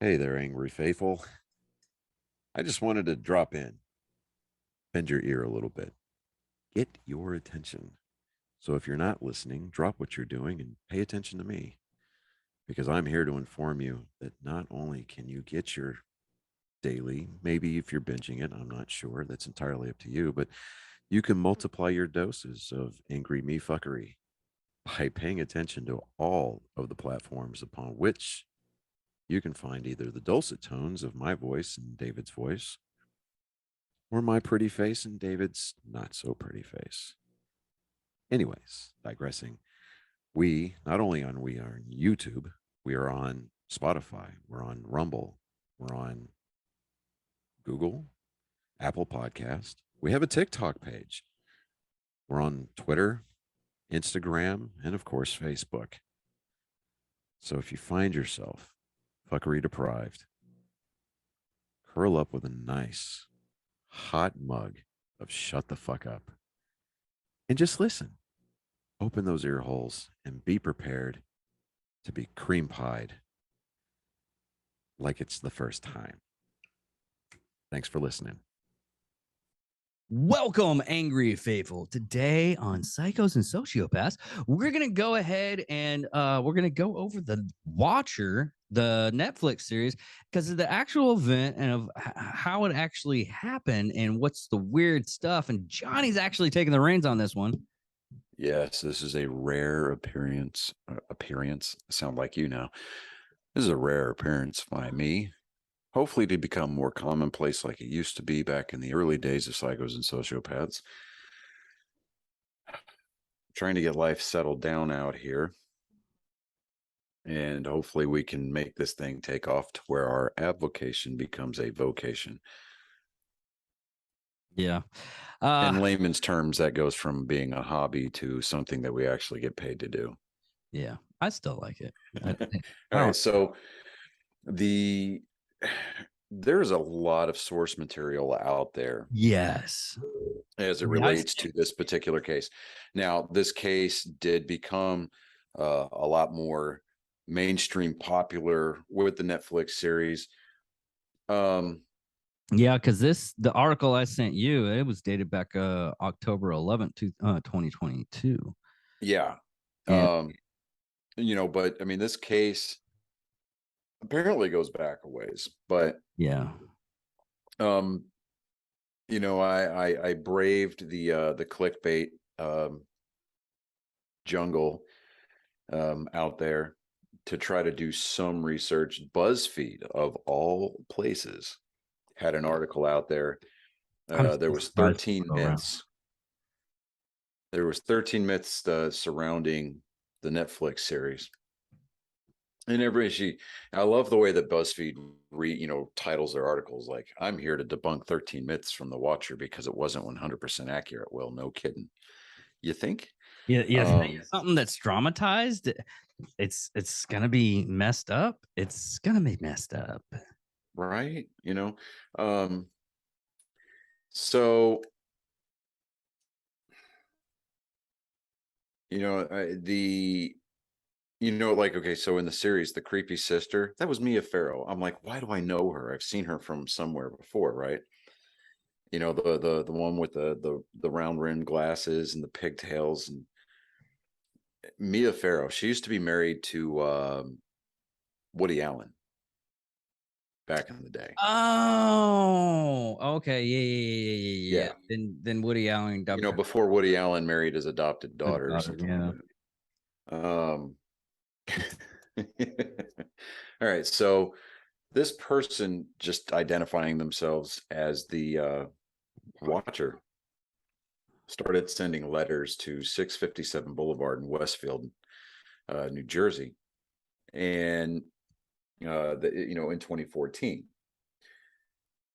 Hey there, angry faithful. I just wanted to drop in, bend your ear a little bit, get your attention. So if you're not listening, drop what you're doing and pay attention to me because I'm here to inform you that not only can you get your daily, maybe if you're binging it, I'm not sure, that's entirely up to you, but you can multiply your doses of angry me fuckery by paying attention to all of the platforms upon which you can find either the dulcet tones of my voice and David's voice or my pretty face and David's not so pretty face. Anyways, digressing, we we are on YouTube, we are on Spotify, we're on Rumble, we're on Google, Apple Podcast. We have a TikTok page. We're on Twitter, Instagram, and of course Facebook. So if you find yourself fuckery deprived, curl up with a nice hot mug of shut the fuck up and just listen. Open those ear holes and be prepared to be cream pied like it's the first time. Thanks for listening. Welcome, Angry Faithful. Today on Psychos and Sociopaths, we're going to go ahead and we're going to go over the Watcher, the Netflix series, because of the actual event and of how it actually happened and what's the weird stuff. And Johnny's actually taking the reins on this one. Yes, this is a rare appearance. Sound like you now. This is a rare appearance by me. Hopefully to become more commonplace like it used to be back in the early days of Psychos and Sociopaths. Trying to get life settled down out here. And hopefully we can make this thing take off to where our avocation becomes a vocation. Yeah. In layman's terms, that goes from being a hobby to something that we actually get paid to do. Yeah, I still like it. All right, so there's a lot of source material out there. Yes. As it relates to this particular case. Now, this case did become a lot more mainstream popular with the Netflix series. Yeah, because the article I sent you, it was dated back October 11th, 2022. Yeah. And, but I mean, this case apparently goes back a ways, but yeah. I braved the clickbait jungle out there to try to do some research. BuzzFeed, of all places, had an article out there. There was 13 myths. There was 13 myths surrounding the Netflix series. And I love the way that BuzzFeed titles their articles like, I'm here to debunk 13 myths from The Watcher because it wasn't 100% accurate. Well, no kidding. You think? Yeah. Something that's dramatized, it's gonna be messed up. It's gonna be messed up. Right. So in the series, the creepy sister, that was Mia Farrow. I'm like, why do I know her? I've seen her from somewhere before, right? The one with the round rimmed glasses and the pigtails. And Mia Farrow, she used to be married to Woody Allen back in the day. Oh, okay. Yeah. Then Woody Allen before Woody Allen married his adopted daughter or something like that. All right, so this person just identifying themselves as the Watcher started sending letters to 657 Boulevard in Westfield, New Jersey, and in 2014.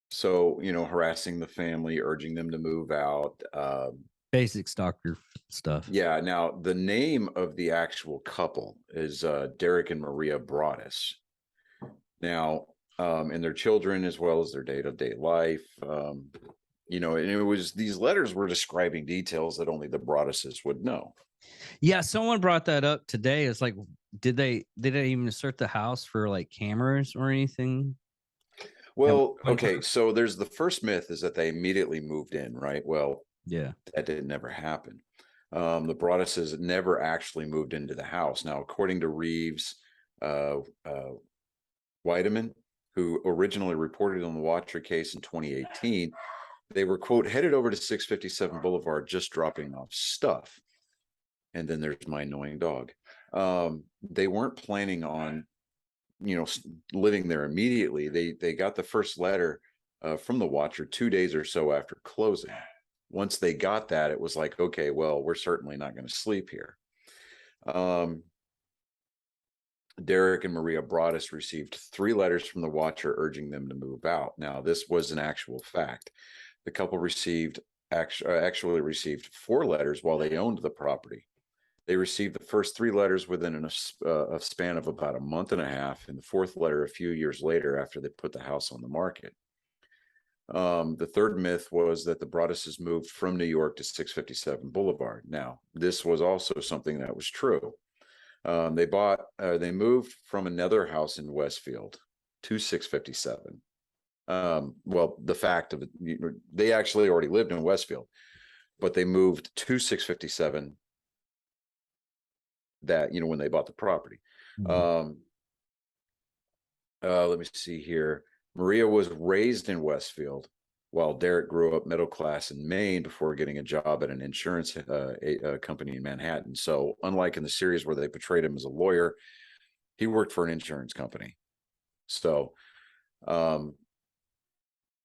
So harassing the family, urging them to move out. Basic stalker stuff. Yeah. Now, the name of the actual couple is Derek and Maria Broaddus. Now, and their children, as well as their day-to-day life, and it was, these letters were describing details that only the Broadduses would know. Yeah, someone brought that up today. It's like, did they even assert the house for like cameras or anything? Well, one okay, time? so there's the first myth is that they immediately moved in, right? Well, Yeah. that didn't never happen. The Broadduses never actually moved into the house. Now, according to Reeves, uh, uh, Weideman, who originally reported on the Watcher case in 2018, they were, quote, headed over to 657 Boulevard, just dropping off stuff. And then there's my annoying dog. They weren't planning on, living there immediately. They got the first letter from the Watcher 2 days or so after closing. Once they got that, it was like, okay, well, we're certainly not going to sleep here. Derek and Maria Broaddus received 3 letters from the Watcher urging them to move out. Now, this was an actual fact. The couple actually received 4 letters while they owned the property. They received the first 3 letters within a span of about a month and a half, and the 4th letter a few years later after they put the house on the market. The third myth was that the Broadduses moved from New York to 657 Boulevard. Now, this was also something that was true. They moved from another house in Westfield to 657. Well, the fact of it, they actually already lived in Westfield, but they moved to 657 that, when they bought the property. Mhm. Let me see here. Maria was raised in Westfield, while Derek grew up middle class in Maine before getting a job at an insurance company in Manhattan. So, unlike in the series where they portrayed him as a lawyer, he worked for an insurance company. So, And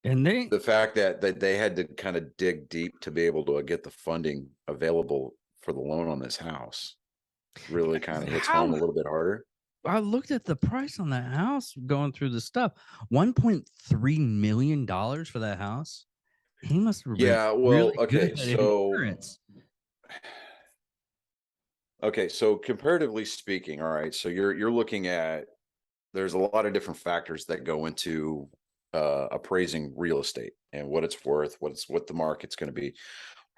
they the fact that they had to kind of dig deep to be able to get the funding available for the loan on this house really kind of hits how home a little bit harder. I looked at the price on that house going through the stuff. $1.3 million for that house. He must have been Yeah, well, really good okay, at so insurance. comparatively speaking, all right, so you're looking at, there's a lot of different factors that go into appraising real estate and what it's worth, what the market's going to be.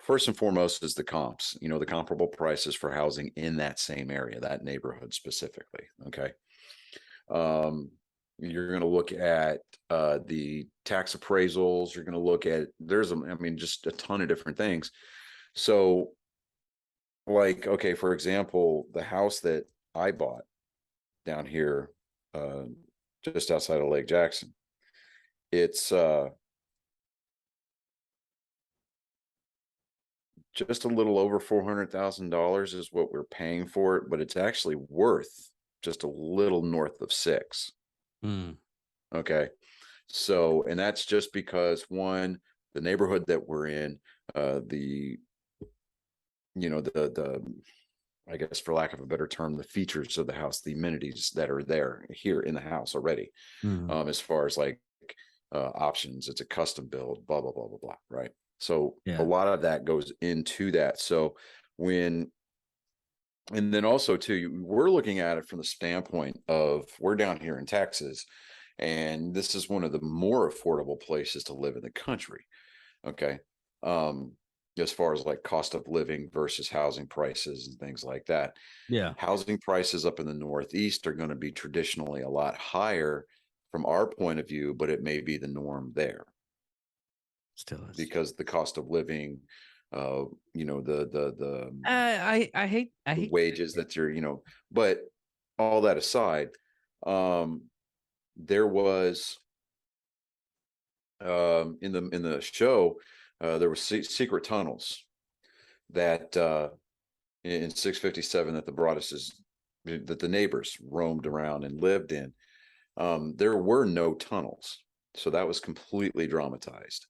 First and foremost is the comps, the comparable prices for housing in that same area, that neighborhood specifically. Okay. You're going to look at the tax appraisals. You're going to look at, just a ton of different things. So, like, okay, for example, the house that I bought down here, uh, just outside of Lake Jackson, it's just a little over $400,000 is what we're paying for it, but it's actually worth just a little north of 6. Mm, Okay. So, and that's just because, one, the neighborhood that we're in, the, the, I guess for lack of a better term, the features of the house, the amenities that are there here in the house already, mm, as far as like options, it's a custom build, blah, blah, blah, blah, blah. Right. So a yeah. lot of that goes into that. So when, and then also too, we're looking at it from the standpoint of, we're down here in Texas, and this is one of the more affordable places to live in the country. Okay. Um, as far as like cost of living versus housing prices and things like that. Yeah. Housing prices up in the Northeast are going to be traditionally a lot higher from our point of view, but it may be the norm there Still is. because the cost of living, I the hate wages that you're, but all that aside, there was in the show, there was secret tunnels that in 657 that the Broadduses, that the neighbors roamed around and lived in. There were no tunnels, so that was completely dramatized.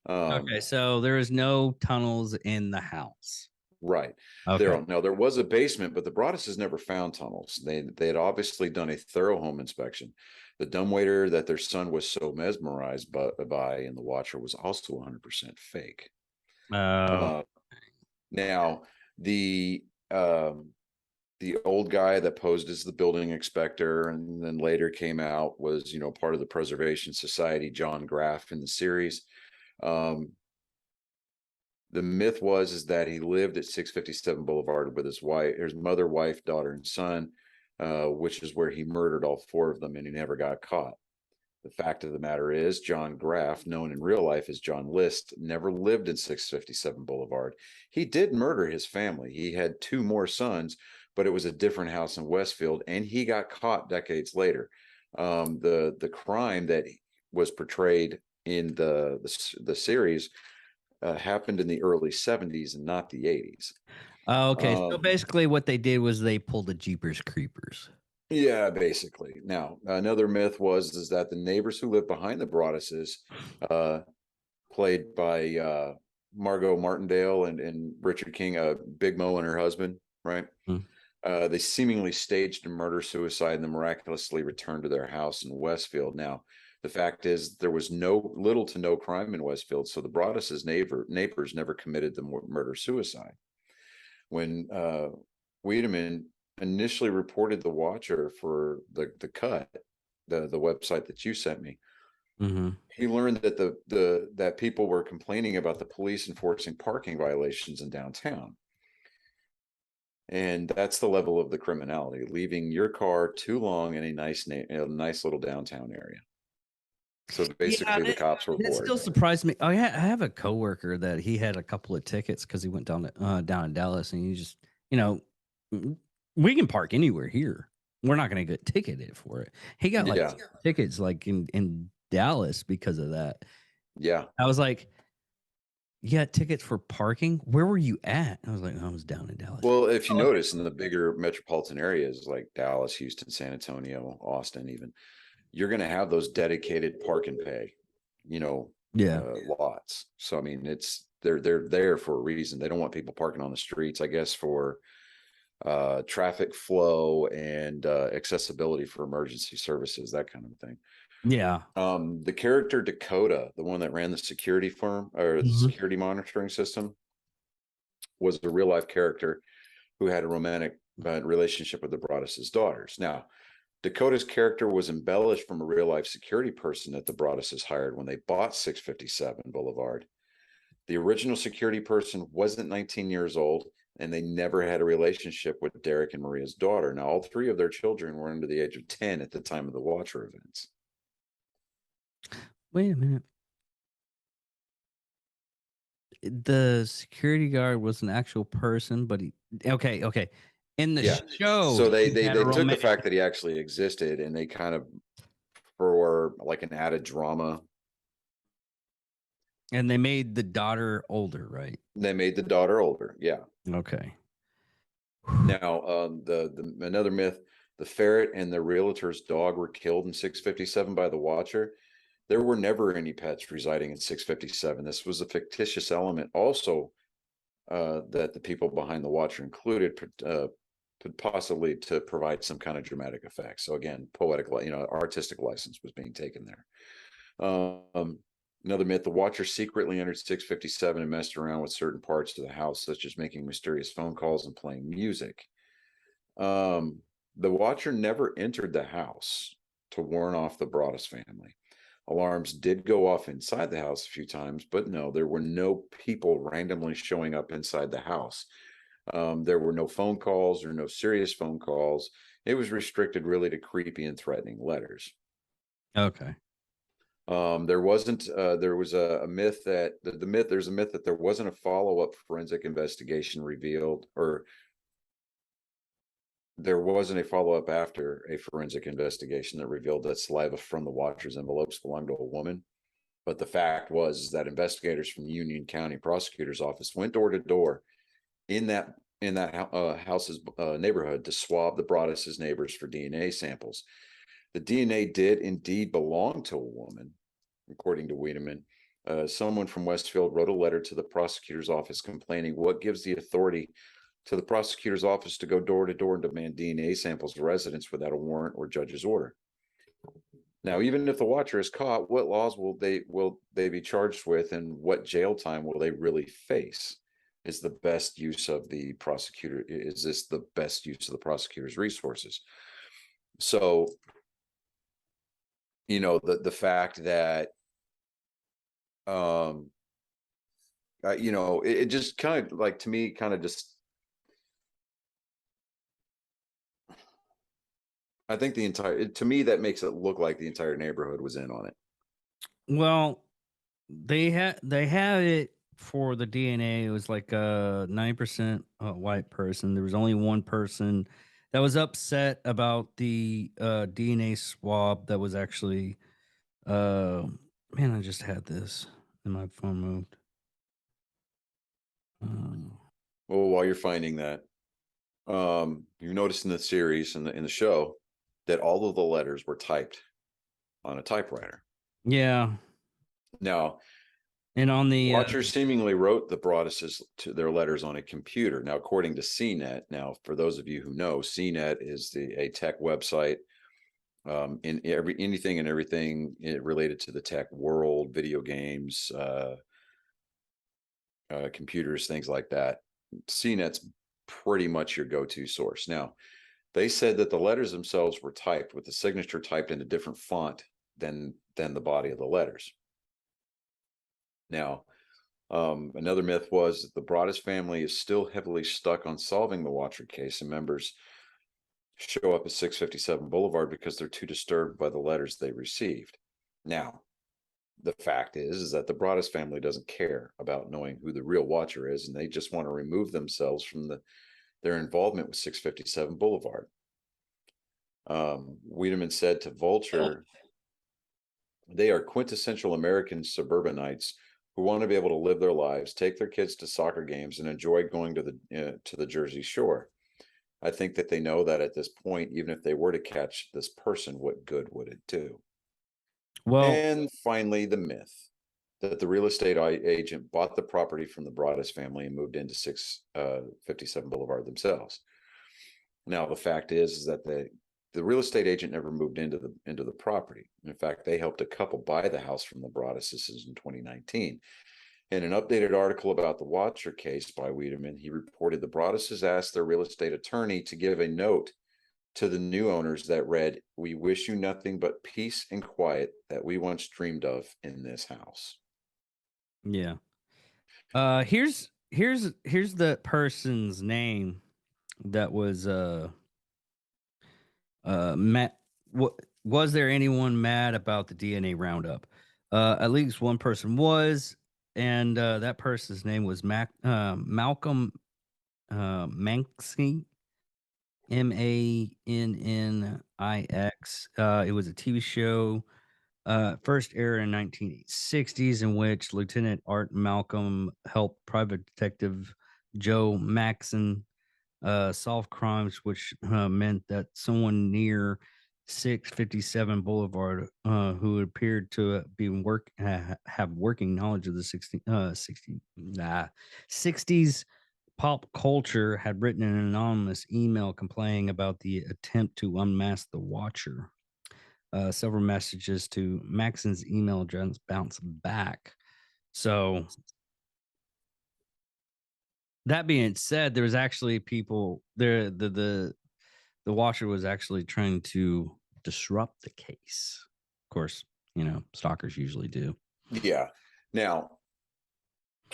Okay, so there is no tunnels in the house. Right. Okay. There was a basement, but the Broadduses never found tunnels. They had obviously done a thorough home inspection. The dumbwaiter that their son was so mesmerized by in the Watcher was also 100% fake. Oh, Uh, Now the um, the old guy that posed as the building inspector and then later came out was, part of the Preservation Society, John Graff in the series. Um, the myth is that he lived at 657 Boulevard with his wife, his mother, wife, daughter, and son. which is where he murdered all 4 of them and he never got caught. The fact of the matter is, John Graff, known in real life as John List, never lived in 657 Boulevard. He did murder his family. He had 2 more sons, but it was a different house in Westfield, and he got caught decades later. The crime that was portrayed in the series happened in the early 70s and not the 80s. Oh, okay. So basically, what they did was they pulled the Jeepers Creepers. Yeah, basically. Now, another myth is that the neighbors who lived behind the Broadduses, played by Margot Martindale and Richard King, Big Mo and her husband, right? They seemingly staged a murder-suicide and then miraculously returned to their house in Westfield. Now, the fact is there was little to no crime in Westfield, so the Broadduses neighbors never committed the murder-suicide. When Wiedemann initially reported the Watcher for the cut, the website that you sent me, he learned that that people were complaining about the police enforcing parking violations in downtown. And that's the level of the criminality, leaving your car too long in a nice little downtown area. So basically, the cops were bored. It still surprised me. I have a coworker that he had a couple of tickets because he went down in Dallas, and he just, we can park anywhere here. We're not going to get ticketed for it. He got tickets like in Dallas because of that. Yeah, I was like, you got tickets for parking? Where were you at? I was like, I was down in Dallas. Well, if you notice in the bigger metropolitan areas like Dallas, Houston, San Antonio, Austin, even, you're going to have those dedicated park and pay, lots. So I mean, they're there for a reason. They don't want people parking on the streets, I guess, for traffic flow and accessibility for emergency services, that kind of thing. Yeah. The character Dakota, the one that ran the security firm or the security monitoring system, was a real life character who had a romantic relationship with the Broaddus's daughters. Now, Dakota's character was embellished from a real life security person that the Broaddus's hired when they bought 657 Boulevard. The original security person wasn't 19 years old, and they never had a relationship with Derek and Maria's daughter. Now, all 3 of their children were under the age of 10 at the time of the Watcher events. Wait a minute. The security guard was an actual person, but okay. In the show, so they took the fact that he actually existed, and they kind of, for like an added drama, and they made the daughter older, right? They made the daughter older, yeah. Okay. Now, another myth: the ferret and the realtor's dog were killed in 657 by the Watcher. There were never any pets residing in 657. This was a fictitious element, also, that the people behind the Watcher included, possibly to provide some kind of dramatic effect. So again, poetic, artistic license was being taken there. Another myth: the Watcher secretly entered 657 and messed around with certain parts of the house, such as making mysterious phone calls and playing music. The Watcher never entered the house to warn off the Broaddus family. Alarms did go off inside the house a few times, but no, there were no people randomly showing up inside the house. There were no phone calls or no serious phone calls. It was restricted really to creepy and threatening letters. Okay. There was a myth that there's a myth that there wasn't a follow-up forensic investigation revealed, or there wasn't a follow-up after a forensic investigation that revealed that saliva from the Watcher's envelopes belonged to a woman. But the fact was that investigators from the Union County Prosecutor's Office went door to door in that house's neighborhood to swab the Broaddus's neighbors for DNA samples. The DNA did indeed belong to a woman, according to Wiedemann. Someone from Westfield wrote a letter to the prosecutor's office complaining, "What gives the authority to the prosecutor's office to go door to door and demand DNA samples of residents without a warrant or judge's order?" Now, even if the Watcher is caught, what laws will they be charged with, and what jail time will they really face? Is the best use of the prosecutor? Is this the best use of the prosecutor's resources? So, the fact that, it just kind of, like, to me, kind of just, I think to me, that makes it look like the entire neighborhood was in on it. Well, they had it for the DNA. It was like a 9% white person. There was only one person that was upset about the DNA swab that was actually man, I just had this and my phone moved. Well, while you're finding that, you noticed in the series in the show that all of the letters were typed on a typewriter. Yeah. Now, And on the Watcher seemingly wrote the Broadduses to their letters on a computer. Now, according to CNET, now for those of you who know, CNET is a tech website. In anything and everything related to the tech world, video games, computers, things like that. CNET's pretty much your go-to source. Now, they said that the letters themselves were typed with the signature typed in a different font than the body of the letters. Now, another myth was that the Broaddus family is still heavily stuck on solving the Watcher case, and members show up at 657 Boulevard because they're too disturbed by the letters they received. Now, the fact is that the Broaddus family doesn't care about knowing who the real Watcher is, and they just want to remove themselves from their involvement with 657 Boulevard. Wiedemann said to Vulture, they are quintessential American suburbanites who want to be able to live their lives, take their kids to soccer games, and enjoy going to the Jersey Shore. I think that they know that at this point, even if they were to catch this person, what good would it do? well, And finally, the myth that the real estate agent bought the property from the Broaddus family and moved into 657 Boulevard themselves. Now, the fact is that the real estate agent never moved into the property. In fact, they helped a couple buy the house from the Broadduses in 2019. In an updated article about the Watcher case by Wiedemann, he reported the Broadduses asked their real estate attorney to give a note to the new owners that read, "We wish you nothing but peace and quiet that we once dreamed of in this house." yeah. Here's the person's name that was mad. What was there anyone mad about the DNA roundup? At least one person was, and that person's name was Malcolm Manxie, Mannix. It was a TV show, first aired in 1960s, in which Lieutenant Art Malcolm helped private detective Joe Maxon solve crimes, which meant that someone near 657 Boulevard, who appeared to be have working knowledge of the 60s pop culture, had written an anonymous email complaining about the attempt to unmask the Watcher. Several messages to Maxon's email address bounced back. So that being said, there was actually people there. The Watcher was actually trying to disrupt the case. Of course, stalkers usually do. Yeah. Now,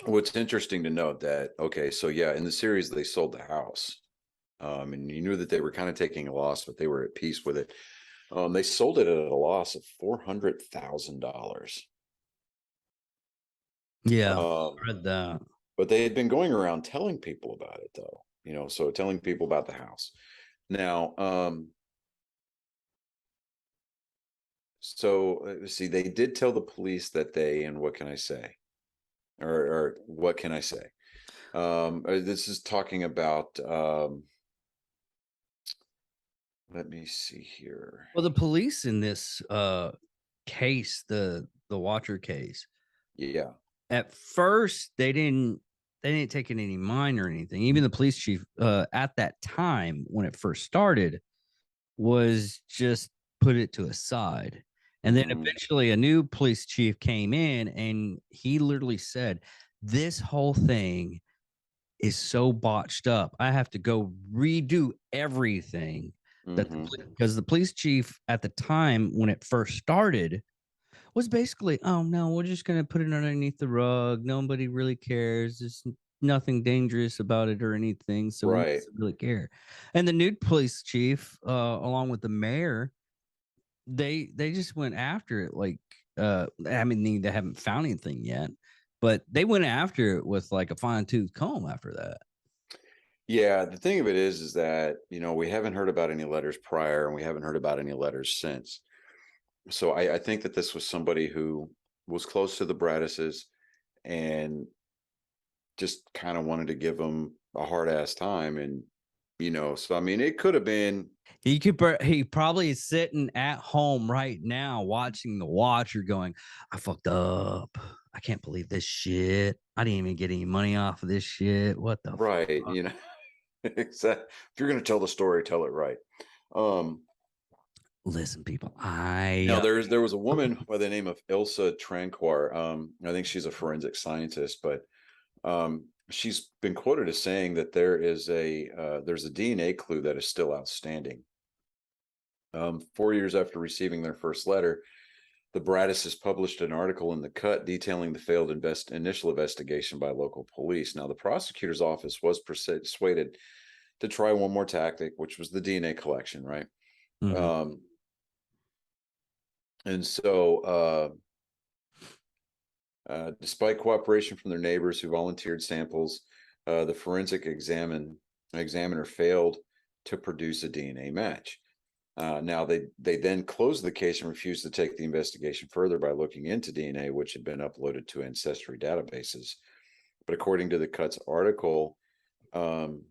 what's interesting to note that, okay, so yeah, in the series, they sold the house. And you knew that they were kind of taking a loss, but they were at peace with it. They sold it at a loss of $400,000. Yeah, Um, read that. but they had been going around telling people about it, though. So telling people about the house. Now, so let's see, they did tell the police that and what can I say? Or what can I say? This is talking about, let me see here. Well, the police in this case, the Watcher case, Yeah. at first they didn't take it any mind or anything. Even the police chief at that time when it first started was just put it to a side. And then eventually a new police chief came in and he literally said, "This whole thing is so botched up. I have to go redo everything." Because the police chief at the time when it first started was basically, "Oh no, we're just gonna put it underneath the rug. Nobody really cares. Just nothing dangerous about it or anything, so he Right. doesn't really care. And the new police chief, along with the mayor, they just went after it like, I mean, they haven't found anything yet, but they went after it with like a fine tooth comb after that. Yeah, the thing of it is that, we haven't heard about any letters prior and we haven't heard about any letters since. So I think that this was somebody who was close to the Braddises and just kind of wanted to give them a hard ass time. And, so I mean, it could have been, He probably is sitting at home right now watching The Watcher going, "I fucked up. I can't believe this shit. I didn't even get any money off of this shit. What the right, fuck?" exactly. If you're going to tell the story, tell it right. Um, Listen, people, Now there was a woman by the name of Ilsa Tranquar. I think she's a forensic scientist, but she's been quoted as saying that there's a DNA clue that is still outstanding. 4 years after receiving their first letter, the Braddises published an article in the Cut detailing the failed initial investigation by local police. Now, the prosecutor's office was persuaded to try one more tactic, which was the DNA collection, right? Mhm. And so, despite cooperation from their neighbors who volunteered samples, the forensic examiner failed to produce a DNA match. Now they then closed the case and refused to take the investigation further by looking into DNA, which had been uploaded to ancestry databases. But according to the Cuts article, the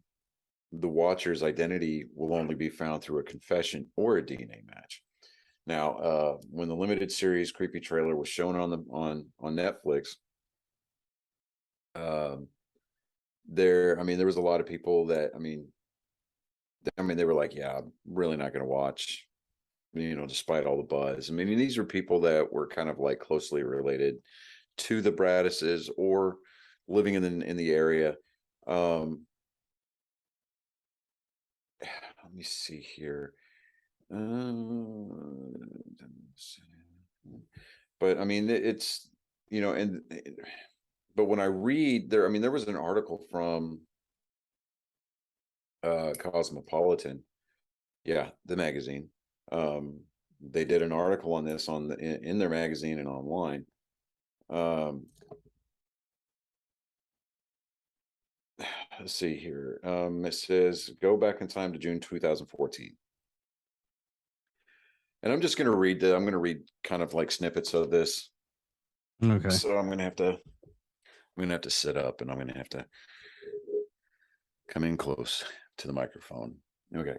watcher's identity will only be found through a confession or a DNA match. Now, when the limited series Creepy Trailer was shown on Netflix, there was a lot of people that they were like, yeah, I'm really not going to watch, despite all the buzz. I mean, these are people that were kind of like closely related to the Braddises or living in the area. Let me see here. But I mean, it's and but when I read there, there was an article from Cosmopolitan, yeah, the magazine. They did an article on this in their magazine and online. Let's see here. It says go back in time to June 2014. And I'm just going to read I'm going to read kind of like snippets of this. Okay. So I'm going to have to sit up and I'm going to have to come in close to the microphone. Okay.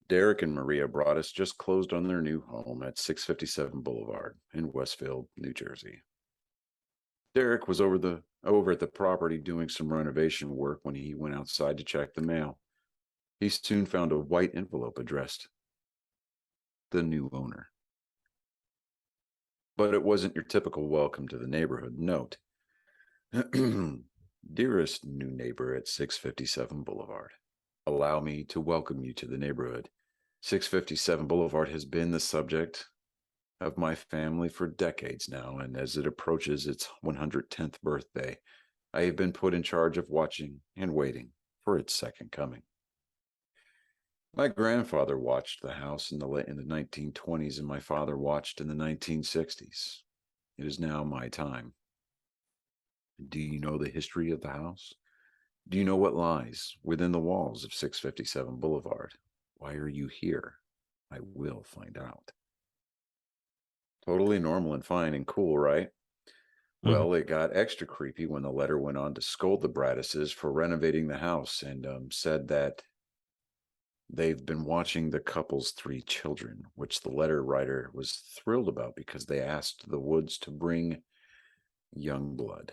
Derek and Maria Broaddus just closed on their new home at 657 Boulevard in Westfield, New Jersey. Derek was over at the property doing some renovation work when he went outside to check the mail. He soon found a white envelope addressed the new owner. But it wasn't your typical welcome to the neighborhood note. Dearest new neighbor at 657 Boulevard, allow me to welcome you to the neighborhood. 657 Boulevard has been the subject of my family for decades now, and as it approaches its 110th birthday, I have been put in charge of watching and waiting for its second coming. My grandfather watched the house in the 1920s, and my father watched in the 1960s. It is now my time. Do you know the history of the house? Do you know what lies within the walls of 657 Boulevard? Why are you here? I will find out. Totally normal and fine and cool, right? Well, it got extra creepy when the letter went on to scold the Braddises for renovating the house and said that they've been watching the couple's 3 children, which the letter writer was thrilled about because they asked the Woods to bring young blood.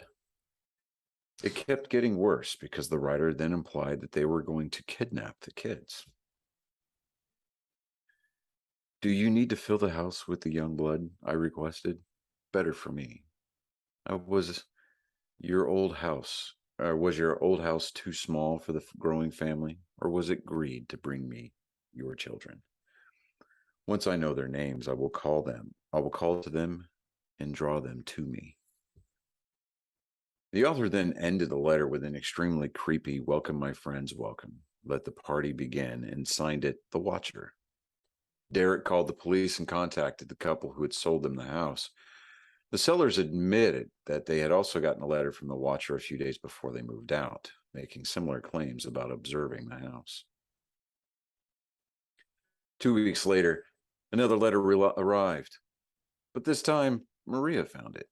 It kept getting worse because the writer then implied that they were going to kidnap the kids. Do you need to fill the house with the young blood? I requested. Better for me. Was your old house too small for the growing family, or was it greed to bring me your children? Once I know their names, I will call to them and draw them to me. The author then ended the letter with an extremely creepy "Welcome, my friends, welcome. Let the party begin," and signed it "The Watcher." Derek called the police and contacted the couple who had sold them the house. The sellers admitted that they had also gotten a letter from the Watcher a few days before they moved out, making similar claims about observing the house. 2 weeks later, another letter arrived, but this time Maria found it.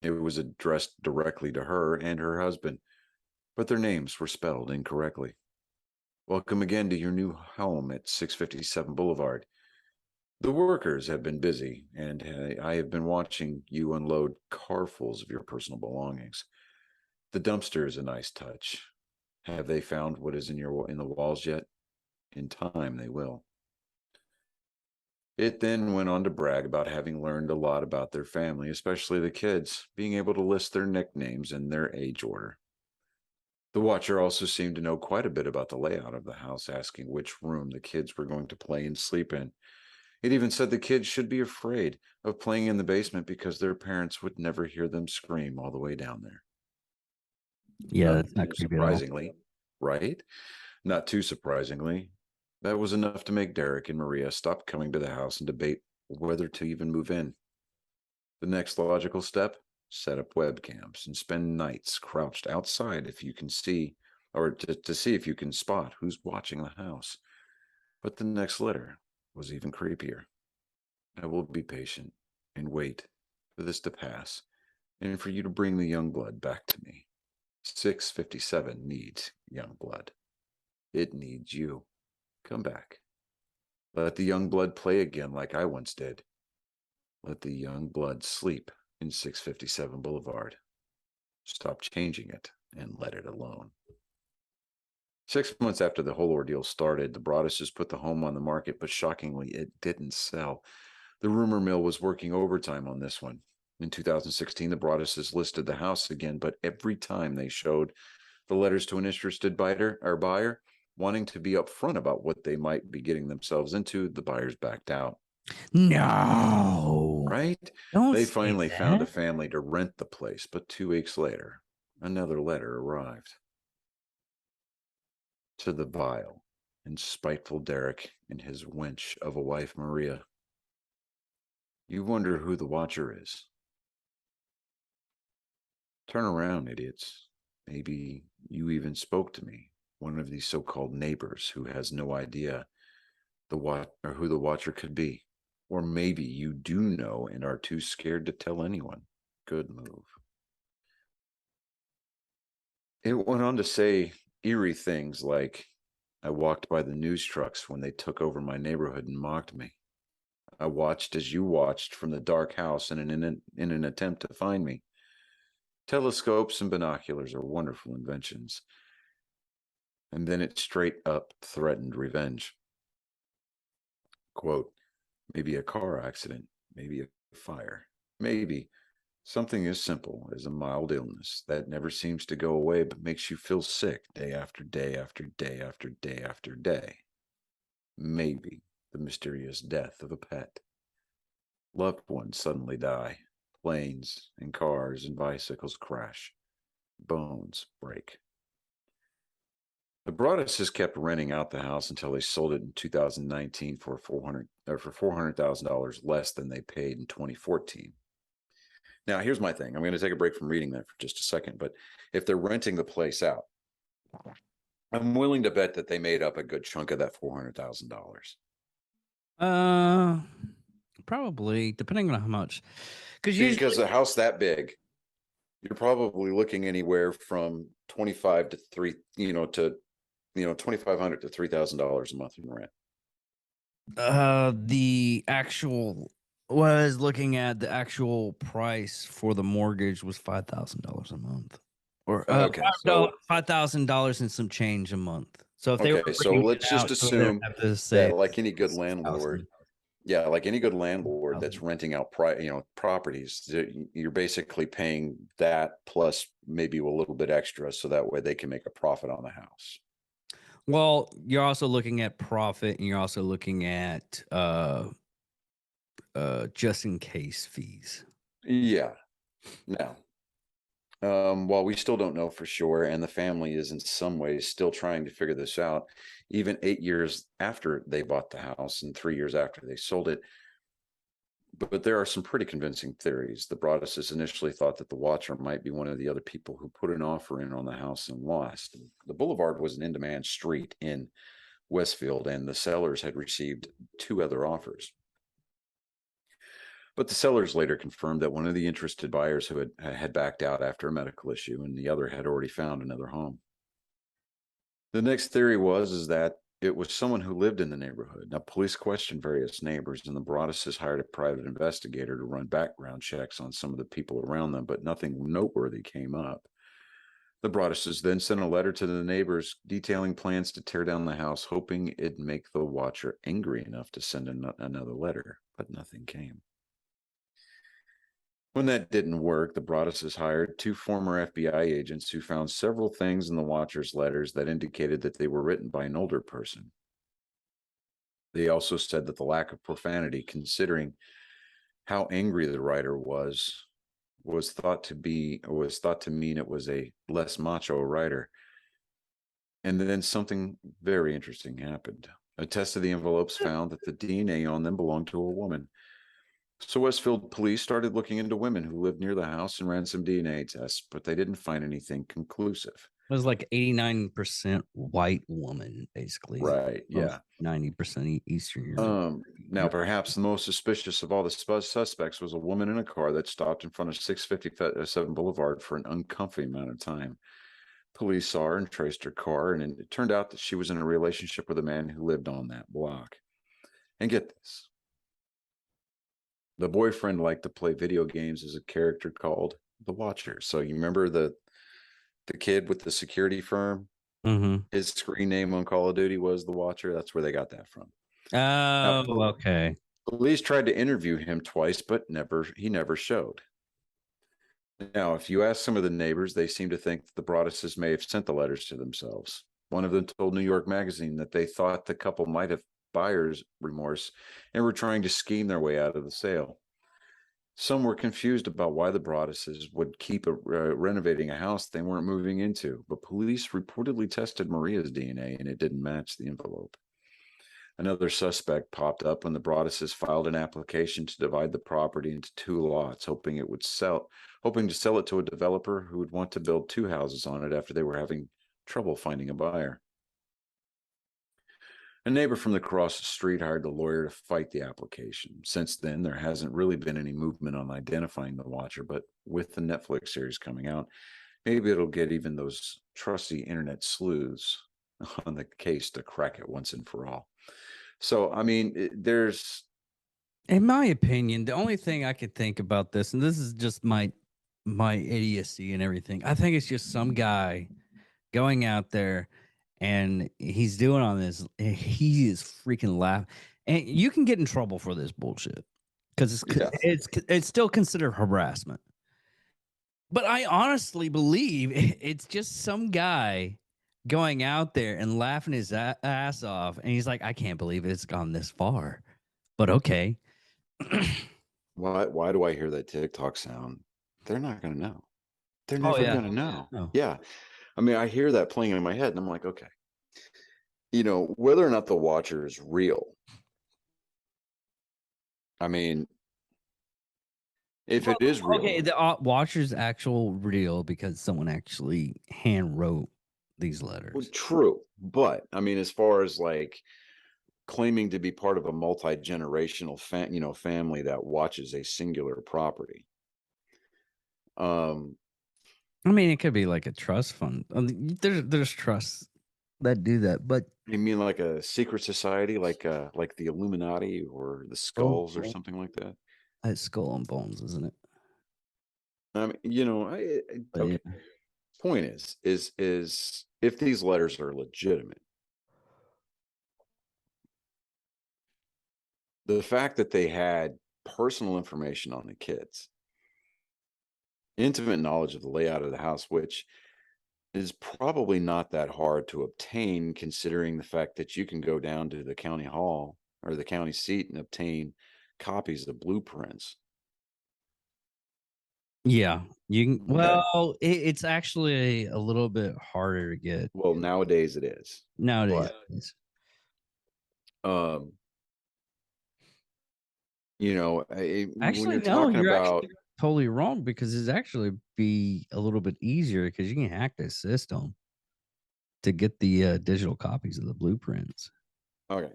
It was addressed directly to her and her husband, but their names were spelled incorrectly. "Welcome again to your new home at 657 Boulevard. The workers have been busy, and I have been watching you unload carfuls of your personal belongings. The dumpster is a nice touch. Have they found what is in the walls yet? In time they will." It then went on to brag about having learned a lot about their family, especially the kids, being able to list their nicknames and their age order. The Watcher also seemed to know quite a bit about the layout of the house, asking which room the kids were going to play and sleep in. It even said the kids should be afraid of playing in the basement because their parents would never hear them scream all the way down there. Yeah, Not that's not too creepy at all. surprisingly, right? Not too surprisingly, that was enough to make Derek and Maria stop coming to the house and debate whether to even move in. The next logical step: set up webcams and spend nights crouched outside if you can see, or to see if you can spot who's watching the house. But the next letter was even creepier. "I will be patient and wait for this to pass and for you to bring the young blood back to me. 657 needs young blood. It needs you. Come back. Let the young blood play again like I once did. Let the young blood sleep in 657 Boulevard. Stop changing it and let it alone." 6 months after the whole ordeal started, the Broadduses put the home on the market, but shockingly, it didn't sell. The rumor mill was working overtime on this one. In 2016, the Broadduses listed the house again, but every time they showed the letters to an interested buyer wanting to be upfront about what they might be getting themselves into, the buyers backed out. No, Right? don't They say finally found a that. family to rent the place, but 2 weeks later, another letter arrived. To the vile and spiteful Derek and his wench of a wife, Maria. You wonder who the Watcher is. Turn around, idiots. Maybe you even spoke to me, one of these so-called neighbors who has no idea who the Watcher could be. Or maybe you do know and are too scared to tell anyone. Good move. It went on to say eerie things like, "I walked by the news trucks when they took over my neighborhood and mocked me. I watched as you watched from the dark house in an attempt to find me. Telescopes and binoculars are wonderful inventions." And then it straight up threatened revenge. Quote, "Maybe a car accident, maybe a fire, maybe something as simple as a mild illness that never seems to go away but makes you feel sick day after day after day after day after day. Maybe the mysterious death of a pet. Loved ones suddenly die. Planes and cars and bicycles crash. Bones break." The Broadduses kept renting out the house until they sold it in 2019 for $400,000 less than they paid in 2014. Now, here's my thing. I'm going to take a break from reading that for just a second, but if they're renting the place out, I'm willing to bet that they made up a good chunk of that $400,000. Probably depending on how much, because usually Because a house that big, you're probably looking anywhere from 25 to 3, $2,500 to $3,000 a month in rent. the actual was looking at the actual price for the mortgage was $5,000 a month, or Okay, so $5,000 and some change a month. So if they were okay, so renting it let's just out, so they'd assume have to say that like any good landlord, 6,000. like any good landlord that's renting out properties, you're basically paying that plus maybe a little bit extra so that way they can make a profit on the house. Well, you're also looking at profit, and you're also looking at just in case fees. Yeah. Now, while we still don't know for sure, and the family is in some ways still trying to figure this out, even 8 years after they bought the house and 3 years after they sold it. But there are some pretty convincing theories. The Broadduses initially thought that the watcher might be one of the other people who put an offer in on the house and lost. The boulevard was an in-demand street in Westfield, and the sellers had received 2 other offers. But the sellers later confirmed that one of the interested buyers who had backed out after a medical issue, and the other had already found another home. The next theory is that it was someone who lived in the neighborhood. Now, police questioned various neighbors, and the Broadduses hired a private investigator to run background checks on some of the people around them, but nothing noteworthy came up. The Broadduses then sent a letter to the neighbors detailing plans to tear down the house, hoping it'd make the watcher angry enough to send another letter, but nothing came. When that didn't work, the Broadduses hired 2 former FBI agents who found several things in the watcher's letters that indicated that they were written by an older person. They also said that the lack of profanity, considering how angry the writer was thought to mean it was a less macho writer. And then something very interesting happened. A test of the envelopes found that the DNA on them belonged to a woman. So Westfield police started looking into women who lived near the house and ran some DNA tests, but they didn't find anything conclusive. It was like 89% white woman, basically. Right, yeah. 90% Eastern Europe. Now, perhaps the most suspicious of all the suspects was a woman in a car that stopped in front of 657 Boulevard for an uncomfy amount of time. Police saw her and traced her car, and it turned out that she was in a relationship with a man who lived on that block. And get this. The boyfriend liked to play video games as a character called the Watcher. So you remember the kid with the security firm? Mm-hmm. His screen name on Call of Duty was the Watcher. That's where they got that from. Oh, okay. Police tried to interview him twice, but he never showed. Now, if you ask some of the neighbors, they seem to think that the Broadduses may have sent the letters to themselves. One of them told New York Magazine that they thought the couple might have buyer's remorse and were trying to scheme their way out of the sale. Some were confused about why the Broadduses would keep renovating a house they weren't moving into, but police reportedly tested Maria's DNA and it didn't match the envelope. Another suspect popped up when the Broadduses filed an application to divide the property into 2 lots, hoping to sell it to a developer who would want to build 2 houses on it after they were having trouble finding a buyer. A neighbor from across the street hired a lawyer to fight the application. Since then, there hasn't really been any movement on identifying the watcher, but with the Netflix series coming out, maybe it'll get even those trusty internet sleuths on the case to crack it once and for all. So, I mean, there's, In my opinion, the only thing I could think about this, and this is just my idiocy and everything, I think it's just some guy going out there and he's doing on this. He is freaking laughing, and you can get in trouble for this bullshit because Yeah. it's still considered harassment. But I honestly believe it's just some guy going out there and laughing his ass off, and he's like, "I can't believe it's gone this far." But okay. why do I hear that TikTok sound? They're not going to know. They're Oh never yeah. going to know. Oh. Yeah. I mean, I hear that playing in my head and I'm like, okay, whether or not the watcher is real. I mean, if it is real, Okay, the Watcher's actual real because someone actually hand wrote these well, letters. true. But I mean, as far as like claiming to be part of a multi-generational family that watches a singular property. I mean, it could be like a trust fund. There's trusts that do that, but You mean like a secret society, like the Illuminati or the Skulls or something like that? it's skull and bones, isn't it? I mean, But okay. yeah. Point is if these letters are legitimate, the fact that they had personal information on the kids, intimate knowledge of the layout of the house, which is probably not that hard to obtain, considering the fact that you can go down to the county hall or the county seat and obtain copies of blueprints. Yeah, you can. Okay. Well, it's actually a little bit harder to get Well, nowadays it is. nowadays. But um, you know, when Actually, you're no, talking you're about, actually totally wrong because it's actually be a little bit easier because you can hack the system to get the digital copies of the blueprints. okay,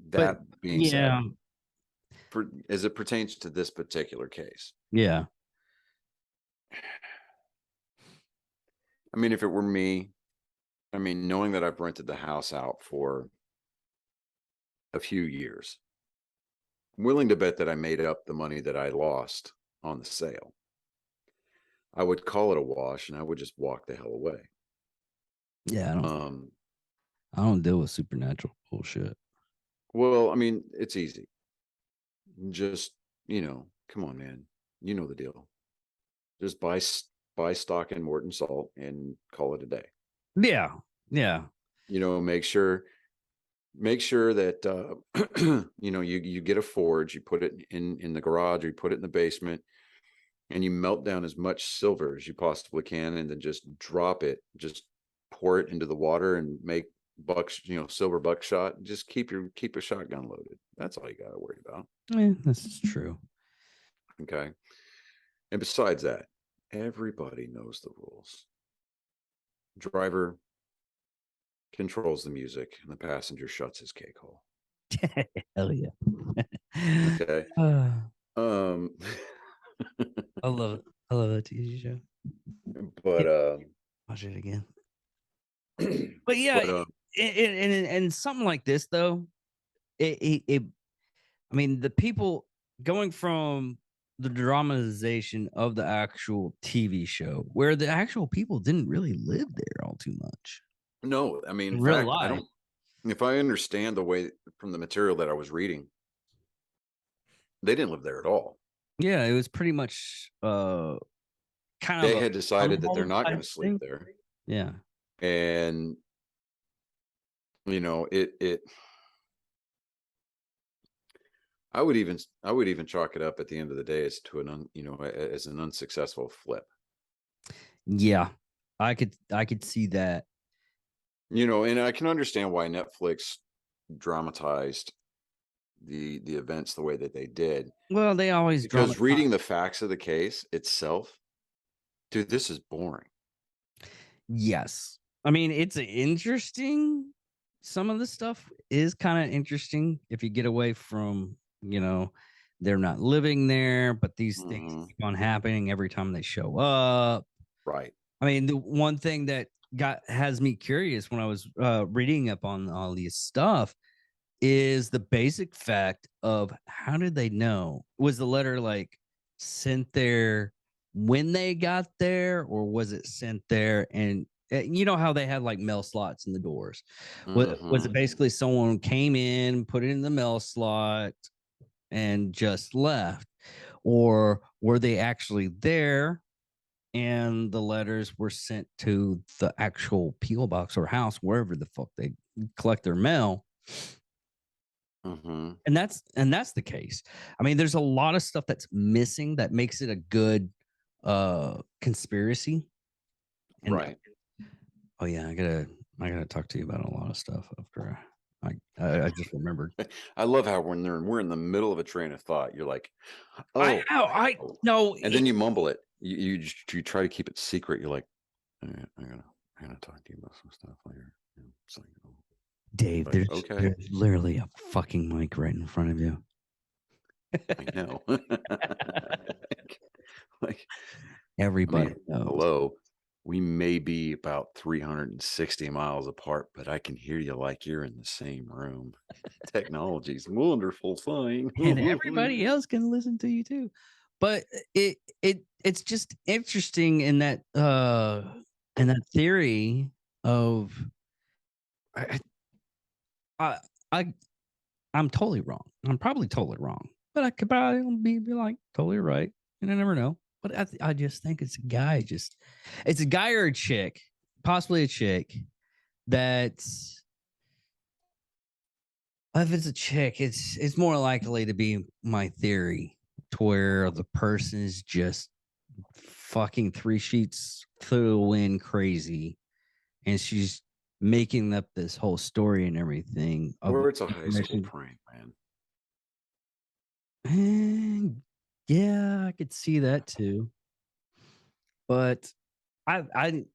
But that being said, yeah, as it pertains to this particular case, yeah, I mean, if it were me, I mean, knowing that I've rented the house out for a few years, I'm willing to bet that I made up the money that I lost on the sale. I would call it a wash and I would just walk the hell away. yeah. Um, I don't deal with supernatural bullshit. well, I mean, it's easy. Just, come on, man. You know the deal. Just buy stock in Morton salt and call it a day. Yeah, yeah, Make sure that you get a forge, you put it in the garage, or you put it in the basement, and you melt down as much silver as you possibly can, and then just drop it, just pour it into the water and make silver buckshot. Just keep your shotgun loaded. That's all you got to worry about. this is true. Okay. And besides that, everybody knows the rules. Driver controls the music and the passenger shuts his cake hole. Hell yeah. Okay. Um I love it. I love that TV show. but Watch it again. But yeah, but and something like this though, it I mean, the people going from the dramatization of the actual TV show, where the actual people didn't really live there all too much no, I mean, in in real fact, I life. don't, if I understand the way from the material that I was reading, they didn't live there at all. Yeah, it was pretty much kind of They a had fun decided that they're home not going type to sleep thing. there. Yeah. And it I would even chalk it up at the end of the day as to as an unsuccessful flip. Yeah. I could see that. And I can understand why Netflix dramatized the events the way that they did, Well, they always because dramatize. reading the facts of the case itself, dude, this is boring. Yes. I mean, it's interesting. Some of the stuff is kind of interesting if you get away from, they're not living there, but these things Hmm. keep on happening every time they show up. Right. I mean, the one thing that has me curious when I was reading up on all these stuff is the basic fact of how did they know? Was the letter like sent there when they got there, or was it sent there and you know how they had like mail slots in the doors? Was it Hmm. basically someone came in, put it in the mail slot, and just left? Or were they actually there and the letters were sent to the actual P.O. box or house, wherever the fuck they collect their mail? Hmm. And that's the case. I mean, there's a lot of stuff that's missing that makes it a good conspiracy. And Right. oh yeah, I gotta talk to you about a lot of stuff after I just remembered. I love how when we're in the middle of a train of thought, you're like, I oh, know I oh," no and then you mumble it. You try to keep it secret. You're like, I'm gonna talk to you about some stuff later. It's like, oh, Dave, like, there's okay, there's literally a fucking mic right in front of you. I know. Like, I Everybody mean, knows. hello. We may be about 360 miles apart, but I can hear you like you're in the same room. Technology's a wonderful thing. And everybody else can listen to you too. But it's just interesting in that theory of I I I I'm totally wrong. I'm probably totally wrong, but I could probably be like totally right, and I never know. But I just think it's a guy. It's a guy or a chick, possibly a chick. That's if it's a chick, it's more likely to be my theory, to where the person is just fucking 3 sheets through the wind crazy, and she's making up this whole story and everything of Or it's a high school information. prank, man. And yeah, I could see that too. But I I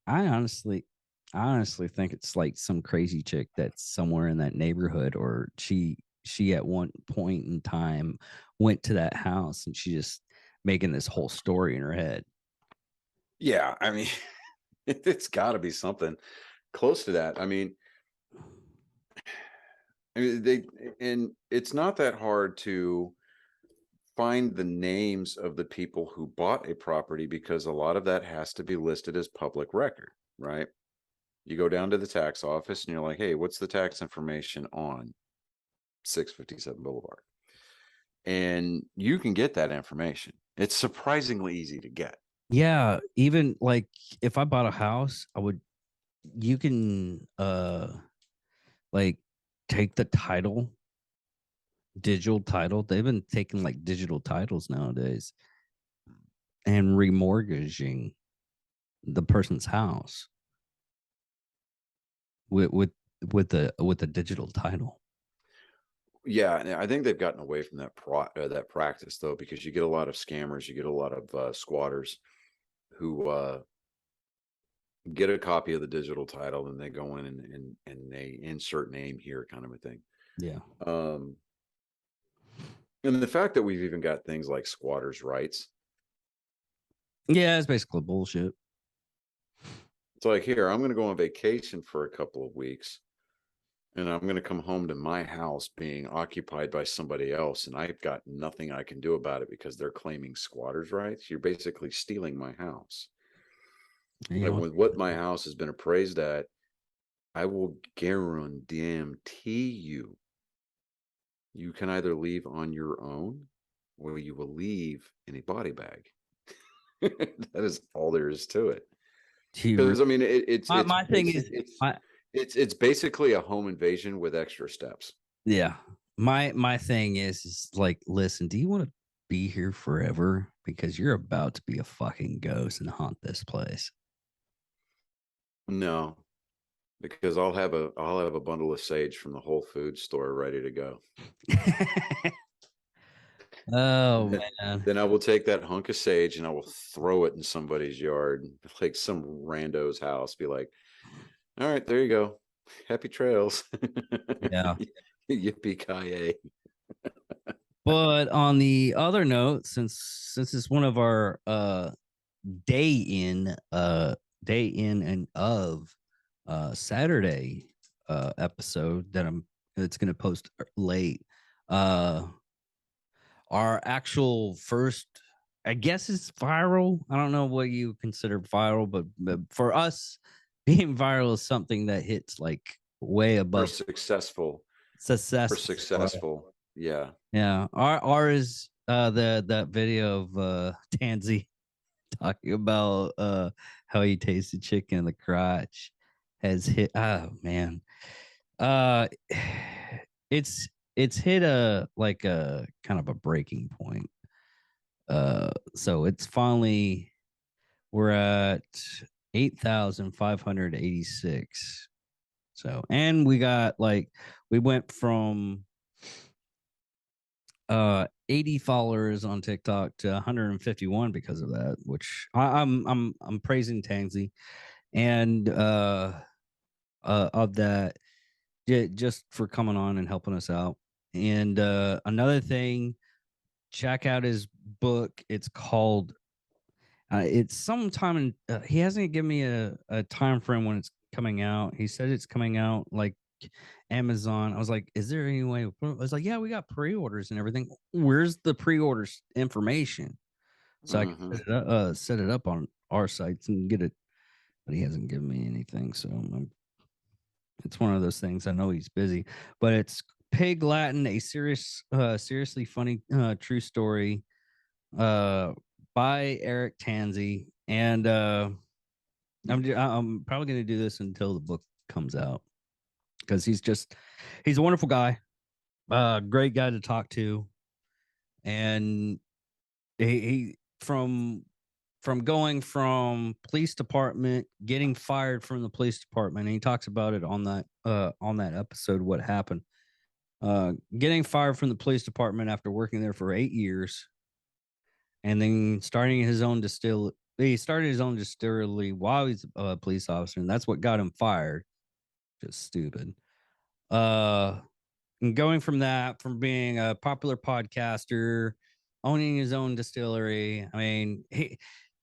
I honestly think it's like some crazy chick that's somewhere in that neighborhood, or she at one point in time went to that house and she just making this whole story in her head. Yeah, I mean, it's got to be something close to that. I mean, and it's not that hard to find the names of the people who bought a property because a lot of that has to be listed as public record, right? You go down to the tax office and you're like, hey, what's the tax information on 657 Boulevard? And you can get that information. It's surprisingly easy to get. Yeah, even like if I bought a house, you can like take the title, digital title. They've been taking like digital titles nowadays and remortgaging the person's house with with with the digital title. Yeah, and I think they've gotten away from that practice though, because you get a lot of scammers, you get a lot of squatters who get a copy of the digital title and they go in and they insert name here, kind of a thing. Yeah. Um, and the fact that we've even got things like squatters' rights. Yeah, it's basically bullshit. It's like, here, I'm going to go on vacation for a couple of weeks and I'm going to come home to my house being occupied by somebody else. And I've got nothing I can do about it because they're claiming squatters' rights. You're basically stealing my house. You Like know, with what my house has been appraised at, I will guarantee you can either leave on your own or you will leave in a body bag. That is all there is to it. to Because I mean, my thing is my it's basically a home invasion with extra steps. yeah. My thing is like, listen, do you want to be here forever? Because you're about to be a fucking ghost and haunt this place. No, because I'll have a bundle of sage from the Whole Foods store ready to go. Oh Then, man. then I will take that hunk of sage and I will throw it in somebody's yard, like some rando's house. Be like, all right, there you go. Happy trails. Yeah. Yippee ki But on the other note, since it's one of our day in day in and of Saturday episode that it's gonna post late. Uh our actual first, I guess it's viral. I don't know what you consider viral, but for us, being viral is something that hits like way or above successful or success. successful. Yeah. Yeah, our is that video of Tansy talking about how he tasted chicken in the crotch has hit. Oh man, uh, it's hit a like a kind of a breaking point. So it's finally we're at 8,586. So and we got like we went from 80 followers on TikTok to 151 because of that, which I'm praising Tansy and of that just for coming on and helping us out. And another thing, check out his book. It's called it's sometime in he hasn't given me a time frame when it's coming out. He said it's coming out like Amazon. I was like, is there any way? I was like, yeah, we got pre-orders and everything. Where's the pre-orders information? So I can Hmm. set it up on our sites and get it. But he hasn't given me anything. So it's one of those things. I know he's busy, but it's Pig Latin, a seriously funny, true story, uh, by Eric Tansey. And I'm probably going to do this until the book comes out because he's a wonderful guy, great guy to talk to, and he from from going from police department, getting fired from the police department, and he talks about it on that episode, what happened. Getting fired from the police department after working there for 8 years, and then starting his own distillery. He started his own distillery while he's a police officer, and that's what got him fired. Just stupid. And going from that, from being a popular podcaster, owning his own distillery. I mean,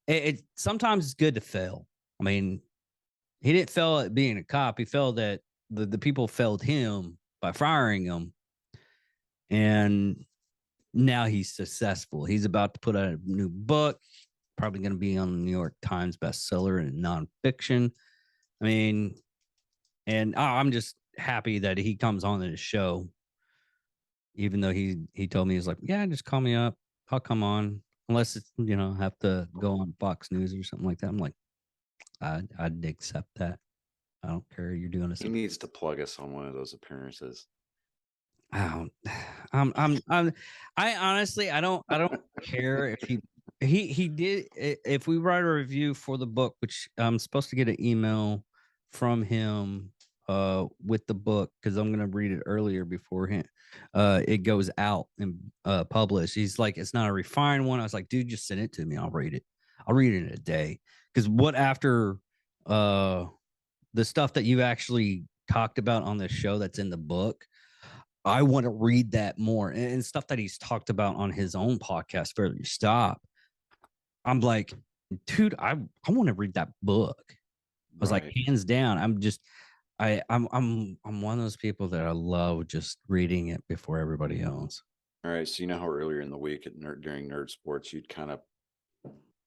it sometimes it's good to fail. I mean, he didn't fail at being a cop. He failed that the people failed him by firing him. And now he's successful. He's about to put out a new book, probably going to be on the New York Times bestseller in nonfiction. I mean, and I'm just happy that he comes on to the show, even though he told me, he's like, yeah, just call me up, I'll come on, unless it's, have to go on Fox News or something like that. I'm like, I'd accept that. I don't care. You're doing He needs to plug us on one of those appearances. I don't. I honestly, I don't care if he did. If we write a review for the book, which I'm supposed to get an email from him with the book, because I'm gonna read it earlier before it goes out and published. He's like, it's not a refined one. I was like, dude, just send it to me. I'll read it. I'll read it in a day. Because what after the stuff that you actually talked about on the show that's in the book, I want to read that more, and stuff that he's talked about on his own podcast, Fairly Stop. I'm like, dude, I want to read that book. I was like, hands down. I'm one of those people that I love just reading it before everybody else. All right. So you know how earlier in the week during Nerd Sports, you'd kind of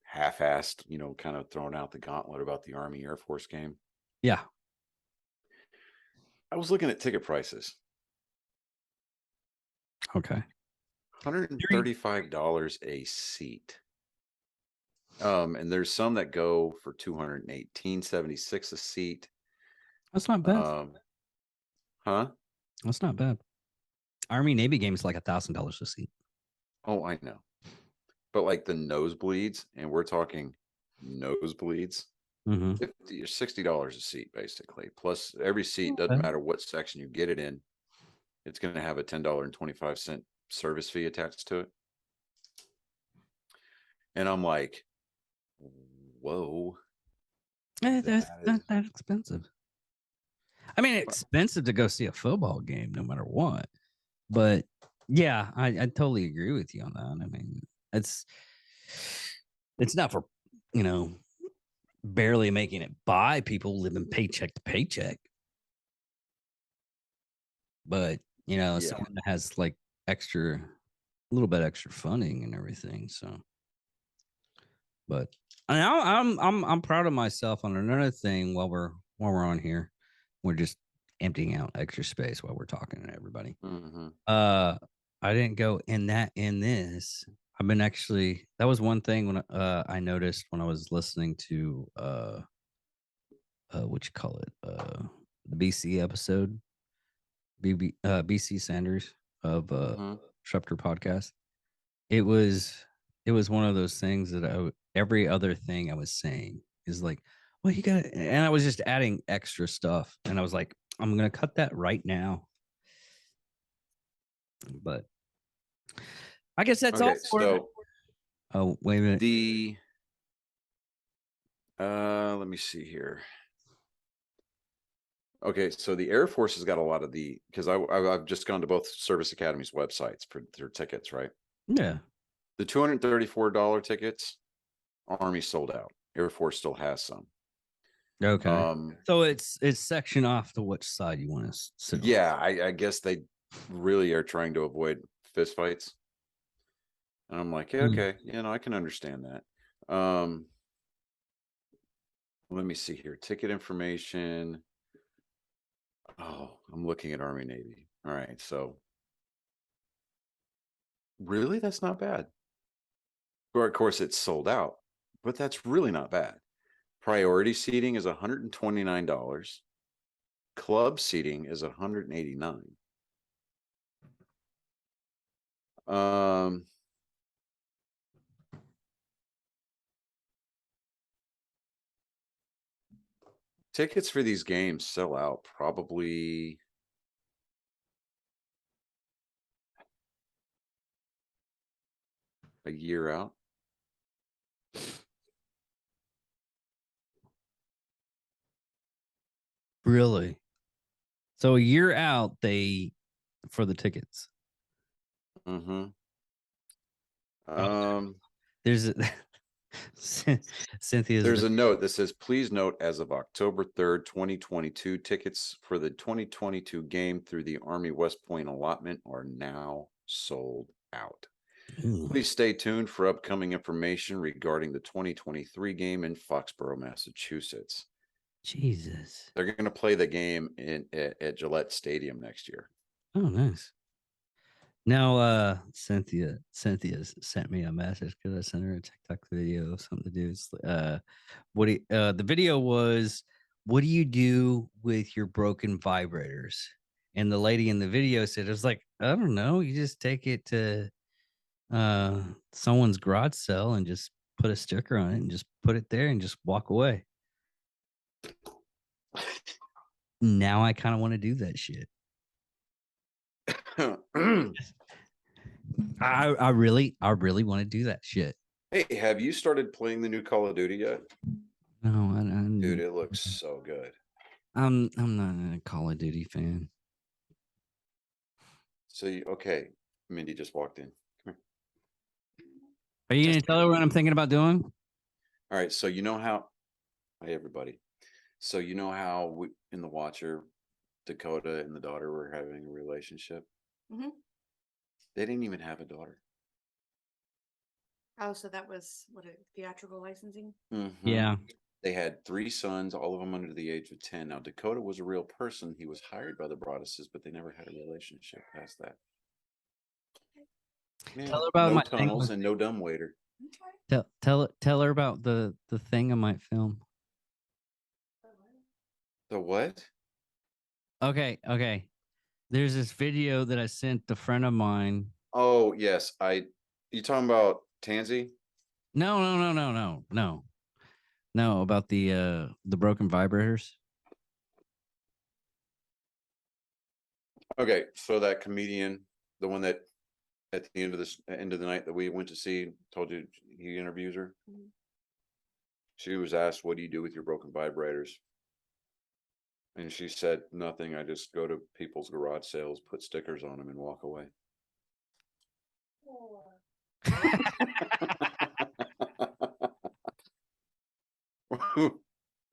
half-assed, kind of thrown out the gauntlet about the Army Air Force game. Yeah. I was looking at ticket prices. Okay. $135 a seat. And there's some that go for $218.76 a seat. That's not bad. Huh? That's not bad. Army Navy game is like $1,000 a seat. Oh, I know. But like the nosebleeds, and we're talking nosebleeds, Mm-hmm. $50 or $60 a seat, basically. Plus, every seat, doesn't matter what section you get it in, it's going to have a $10.25 service fee attached to it. And I'm like, whoa. That's not that expensive. I mean, it's expensive to go see a football game no matter what. But yeah, I totally agree with you on that. I mean, it's not for, barely making it by people living paycheck to paycheck. But, someone that has like a little bit extra funding and everything. So, but I'm proud of myself on another thing while we're on here. We're just emptying out extra space while we're talking to everybody. Mm-hmm. I didn't go in this. I've been that was one thing when I noticed when I was listening to what you call it, the BC episode, BC Sanders of Schefter podcast. It was one of those things that every other thing I was saying is like, well, you got, and I was just adding extra stuff, and I was like, I'm gonna cut that right now. But I guess that's all. So, oh, wait a minute. Let me see here. Okay, so the Air Force has got a lot of because I've just gone to both Service Academy's websites for their tickets, right? Yeah. The $234 tickets, Army sold out. Air Force still has some. Okay. So it's section off to which side you want to sit. Yeah, I guess they really are trying to avoid fist fights. And I'm like, yeah, okay, I can understand that. Let me see here. Ticket information. Oh, I'm looking at Army Navy. All right, so really, that's not bad. Or of course, it's sold out, but that's really not bad. Priority seating is $129. Club seating is $189. Tickets for these games sell out probably a year out. Really? So a year out, they for the tickets. Mm-hmm. There's Cynthia's. There's a note that says, please note, as of October 3rd, 2022, tickets for the 2022 game through the Army West Point allotment are now sold out. Please stay tuned for upcoming information regarding the 2023 game in Foxborough, Massachusetts. Jesus. They're going to play the game at Gillette Stadium next year. Oh, nice. Now, Cynthia sent me a message because I sent her a TikTok video, something to do. The video was, what do you do with your broken vibrators? And the lady in the video said, it was like, I don't know. You just take it to someone's garage sale and just put a sticker on it and just put it there and just walk away. Now I kind of want to do that shit. I really want to do that shit. Hey, have you started playing the new Call of Duty yet? No, dude, it looks so good. I'm not a Call of Duty fan. So okay, Mindy just walked in. Come here. Are you gonna tell her what I'm thinking about doing? All right, so you know how, hey everybody. So you know how in the Watcher, Dakota and the daughter were having a relationship? Mm-hmm. They didn't even have a daughter. Oh, so that was what, a theatrical licensing? Mm-hmm. Yeah. They had 3 sons, all of them under the age of 10. Now, Dakota was a real person. He was hired by the Broaddus's, but they never had a relationship past that. Yeah, tell her about no my tunnels and no dumbwaiter. Tell her about the thing I might film. The what? Okay. There's this video that I sent a friend of mine. Oh, yes. You talking about Tansy? No, about the broken vibrators. Okay, so that comedian, the one that at the end of the night that we went to see, told you he interviews her. Mm-hmm. She was asked, what do you do with your broken vibrators? And she said, nothing. I just go to people's garage sales, put stickers on them, and walk away.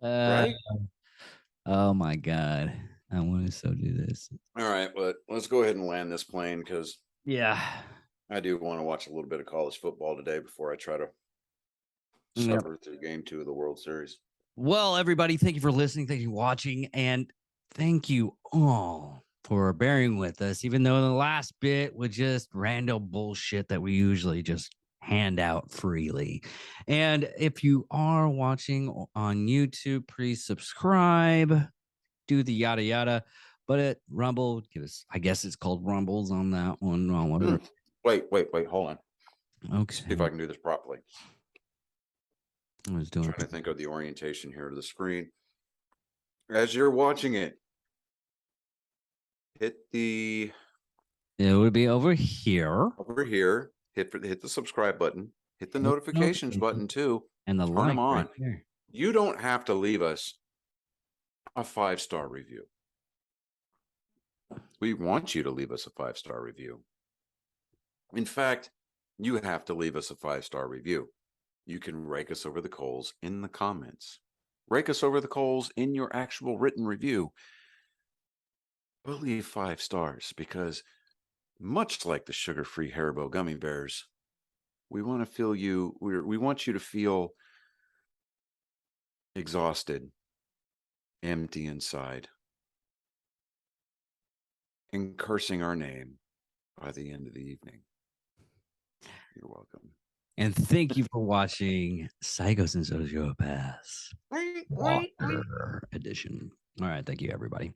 Right? Oh my God. I want to so do this. All right, but let's go ahead and land this plane because yeah, I do want to watch a little bit of college football today before I try to suffer through game 2 of the World Series. Well, everybody, thank you for listening. Thank you for watching. And thank you all for bearing with us, even though the last bit was just random bullshit that we usually just hand out freely. And if you are watching on YouTube, please subscribe, do the yada yada. But at Rumble, I guess it's called Rumbles on that one. Wait, hold on. Okay. See if I can do this properly. I was doing trying to think of the orientation here to the screen. As you're watching it, hit the. It would be over here. Over here, hit the subscribe button, hit the notifications button too, and the turn like them on. right here. You don't have to leave us a 5-star review. We want you to leave us a 5-star review. In fact, you have to leave us a 5-star review. You can rake us over the coals in the comments. Rake us over the coals in your actual written review. But leave 5 stars because, much like the sugar-free Haribo gummy bears, we want to feel you. We want you to feel exhausted, empty inside, and cursing our name by the end of the evening. You're welcome. And thank you for watching Psychos and Sociopaths Walker Edition. All right. Thank you, everybody.